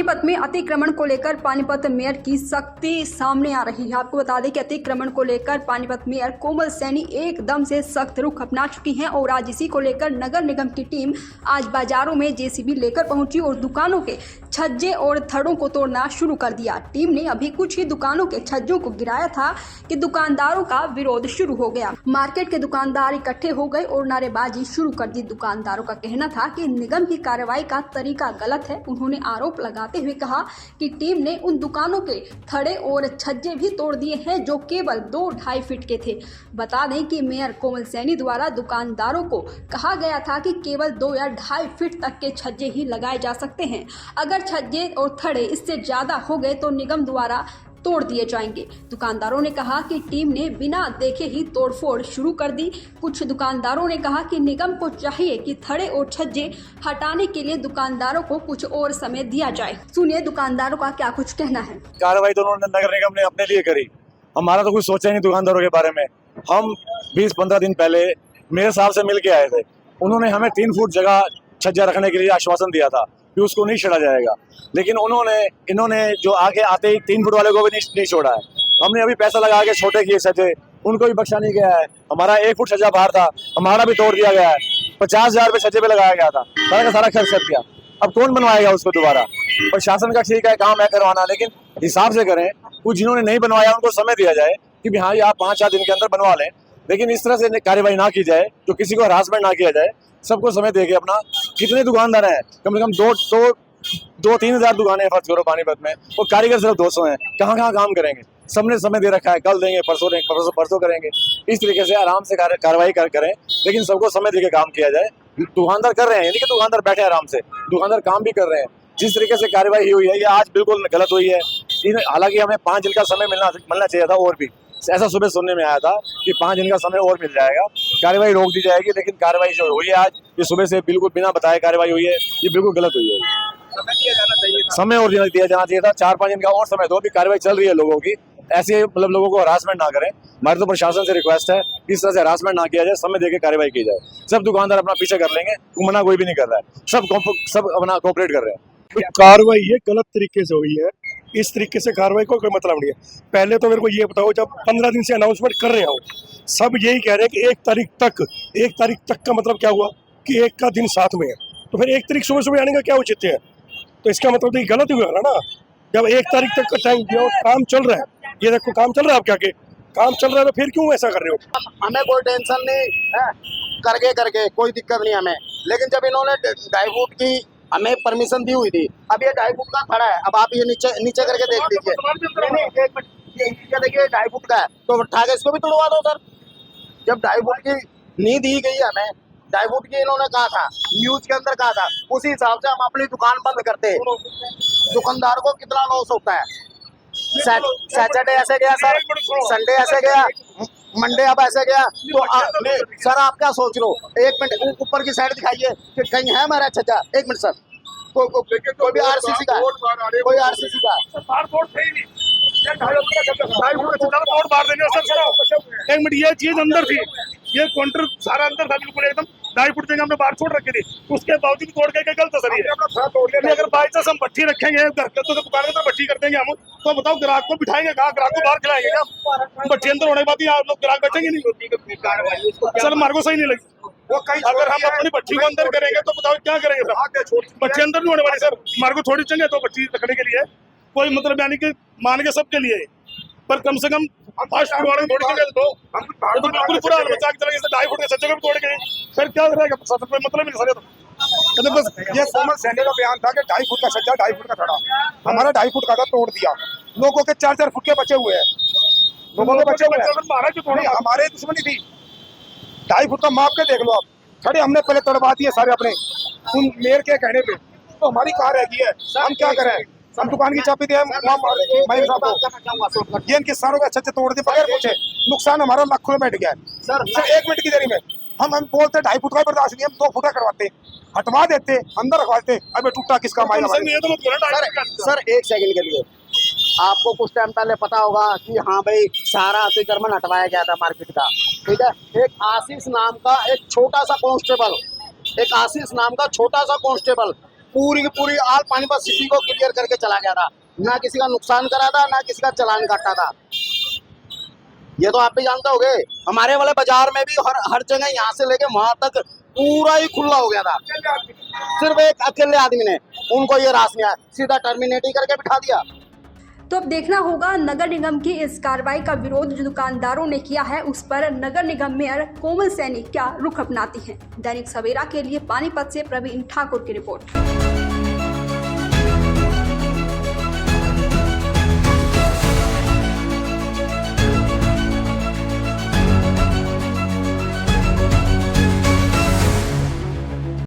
पानीपत में अतिक्रमण को लेकर पानीपत मेयर की सख्ती सामने आ रही है। आपको बता दें कि अतिक्रमण को लेकर पानीपत मेयर कोमल सैनी एकदम से सख्त रुख अपना चुकी हैं और आज इसी को लेकर नगर निगम की टीम आज बाजारों में जेसीबी लेकर पहुंची और दुकानों के छज्जे और थड़ों को तोड़ना शुरू कर दिया। टीम ने अभी कुछ ही दुकानों के छज्जों को गिराया था कि दुकानदारों का विरोध शुरू हो गया। मार्केट के दुकानदार इकट्ठे हो गए और नारेबाजी शुरू कर दी। दुकानदारों का कहना था कि निगम की कार्रवाई का तरीका गलत है। उन्होंने आरोप लगाते हुए कहा कि टीम ने उन दुकानों के थड़े और छज्जे भी तोड़ दिए हैं जो केवल 2-2.5 फीट के थे। बता दें कि मेयर कोमल सैनी द्वारा दुकानदारों को कहा गया था कि केवल 2 या 2.5 फीट तक के छज्जे ही लगाए जा सकते हैं। अगर छज्जे और थड़े इससे ज्यादा हो गए तो निगम द्वारा तोड़ दिए जाएंगे। दुकानदारों ने कहा कि टीम ने बिना देखे ही तोड़फोड़ शुरू कर दी। कुछ दुकानदारों ने कहा कि निगम को चाहिए कि थड़े और छज्जे हटाने के लिए दुकानदारों को कुछ और समय दिया जाए। सुनिए दुकानदारों का क्या कुछ कहना है। कार्रवाई तो उन्होंने नगर निगम ने अपने लिए करी, हमारा तो कुछ सोचा ही नहीं दुकानदारों के बारे में। हम 20-15 दिन पहले मेयर साहब से मिल के आए थे। उन्होंने हमें 3 फुट जगह छज्जा रखने के लिए आश्वासन दिया था कि उसको नहीं छेड़ा जाएगा, लेकिन इन्होंने जो आगे आते ही 3 फुट वाले को भी नहीं छोड़ा है। हमने अभी पैसा लगा के छोटे किए छज्जे, उनको भी बख्शा नहीं गया है। हमारा 1 फुट छज्जा बाहर था, हमारा भी तोड़ दिया गया है। 50,000 रुपये छज्जे पे लगाया गया था, सारा का सारा खर्च कर दिया। अब कौन बनवाएगा उसको दोबारा? प्रशासन का ठीक है काम है करवाना, लेकिन हिसाब से करें। कुछ जिन्होंने नहीं बनवाया उनको समय दिया जाए कि हाँ आप 5-4 दिन के अंदर बनवा लें, लेकिन इस तरह से कार्रवाई ना की जाए, जो किसी को हरासमेंट ना किया जाए। सबको समय देके अपना, कितने दुकानदार हैं? कम से कम 2-3 हज़ार दुकानें फर्ज करो पानीपत में, और कारीगर सिर्फ 200 हैं। कहाँ काम करेंगे? सबने समय दे रखा है, कल देंगे, परसों करेंगे। इस तरीके से आराम से कार्रवाई करें, लेकिन सबको समय देके काम किया जाए। दुकानदार कर रहे हैं, लेकिन दुकानदार बैठे आराम से, दुकानदार काम भी कर रहे हैं। जिस तरीके से कार्रवाई हुई है ये आज बिल्कुल गलत हुई है। हालांकि हमें 5 दिन का समय मिलना चाहिए था, और भी ऐसा सुबह सुनने में आया था कि 5 दिन का समय और मिल जाएगा, कार्रवाई रोक दी जाएगी। लेकिन कार्रवाई जो हुई है आज, ये सुबह से बिल्कुल बिना बताए कार्रवाई हुई है, ये बिल्कुल गलत हुई है। समय और दिया जाना चाहिए था, 4-5 दिन का और समय दो। अभी कार्रवाई चल रही है लोगों की, ऐसे मतलब लोगों को हरासमेंट ना करें। हमारी तो प्रशासन से रिक्वेस्ट है इस तरह से हरासमेंट ना किया जाए, समय देके कार्रवाई की जाए। सब दुकानदार अपना पीछे कर लेंगे, मना कोई भी नहीं कर रहा है, सब अपना कोऑपरेट कर रहे हैं। कार्रवाई ये गलत तरीके से हुई है, इस तरीके से कार्रवाई को कोई मतलब नहीं है। पहले तो मेरे को ये बताओ, जब 15 दिन से अनाउंसमेंट कर रहे हो, सब यही कह रहे हैं कि 1 तारीख तक का मतलब क्या हुआ कि 1 का दिन साथ में है, तो फिर 1 तारीख सुबह आने का क्या औचित्य है? तो इसका मतलब तो ये गलत हुआ ना। जब 1 तारीख तक का टाइम दिया, काम चल रहा है, ये देखो काम चल रहा है, आप क्या काम चल रहा है, तो फिर क्यों ऐसा कर रहे हो? हमें कोई टेंशन नहीं है, करके कोई दिक्कत नहीं हमें। लेकिन जब इन्होंने डाइवूट की हमें परमिशन दी हुई थी, अब ये 2.5 फुट का खड़ा है। अब आप ये नीचे करके देख लीजिए, ये देखिए 2.5 फुट का है, तो उठा के इसको भी तोड़वा दो सर। जब 2.5 फुट की नींव दी गई है हमें, 2.5 फुट की इन्होंने कहा था, न्यूज के अंदर कहा था, उसी हिसाब से हम अपनी दुकान बंद करते हैं। दुकानदार को कितना लॉस होता है? सैटरडे ऐसे गया सर, संडे ऐसे गया, मंडे अब ऐसे गया। तो सर आप क्या सोच रहे हो? 1 मिनट ऊपर की साइड दिखाइए कि कहीं है हमारा छज्जा। 1 मिनट सर, कोई भी आरसीसी का, कोई आरसीसी का एक मिनट, ये चीज अंदर थी, ये काउंटर सारा अंदर था, बिल्कुल एकदम 2.5 फुट जगह हमने बाहर छोड़ रखी थी, उसके बावजूद तोड़ के गलत सर ये। अगर बाई चांस हम भट्टी रखेंगे तो दुकान के अंदर भट्टी कर देंगे हम, तो बताओ ग्राहक को बिठाएंगे कहाँ? ग्राहक को बाहर खिलाएंगे क्या? भट्टी अंदर होने के बाद ही आप लोग ग्राहक बैठेंगे नहीं? सर हमारे को सही नहीं लगी। अगर हम अपनी भट्टी को अंदर करेंगे तो बताओ क्या करेंगे सर? भट्टी अंदर नहीं होने वाली सर, हमारे को थोड़ी चाहिए तो भट्टी रखने के लिए कोई मतलब यानी कि मान के सबके लिए, पर कम से कम 5 फुट वाले थोड़ी जगह दो। तो बिल्कुल पूरा बचा की तरह 2.5 फुट के सज्जे को भी तोड़ के फिर क्या रहेगा? मतलब नहीं सर। तो बस ये कोमल सैनी का बयान था कि 2.5 फुट का सज्जा, 2.5 फुट का खड़ा, हमारा 2.5 फुट का था, तोड़ दिया। लोगों के 4-4 फुट के बचे हुए हैं, लोगों के बचे हुए हैं। हमारे दुश्मनी थी, 2.5 फुट का माप के देख लो आप। खड़े हमने पहले तोड़वा दिए सारे अपने, उन मेयर के कहने पे। तो हमारी कहाँ रह गई है? हम क्या करें? हम दुकान की चाबी दिए ये इनके सारों का अच्छे तोड़ दिए बगैर पूछे। नुकसान हमारा लाखों में बैठ गया है सर। 1 मिनट की देरी में हम बोलते 2.5 फुट का बर्दाश्त नहीं, हम 2 फुट का करवाते, हटवा देते, अंदर रखवाते। अबे टूटा किसका माइल? सर 1 सेकंड के लिए, आपको कुछ टाइम पहले पता होगा कि हाँ भाई सारा अतिक्रमण हटवाया गया था मार्केट का, ठीक है। एक आशीष नाम का एक छोटा सा कांस्टेबल पूरी की पूरी आल पानीपत सिटी को क्लियर करके चला गया था, ना किसी का नुकसान करा था, ना किसी का चालान काटा था। ये तो आप भी जानते होगे, हमारे वाले बाजार में भी हर जगह यहाँ से लेके वहां तक पूरा ही खुला हो गया था। सिर्फ एक अकेले आदमी ने, उनको ये रास नहीं आया, सीधा टर्मिनेट ही करके बिठा दिया। तो अब देखना होगा नगर निगम की इस कार्रवाई का विरोध जो दुकानदारों ने किया है उस पर नगर निगम मेयर कोमल सैनी क्या रुख अपनाती हैं। दैनिक सवेरा के लिए पानीपत से प्रवीण ठाकुर की रिपोर्ट।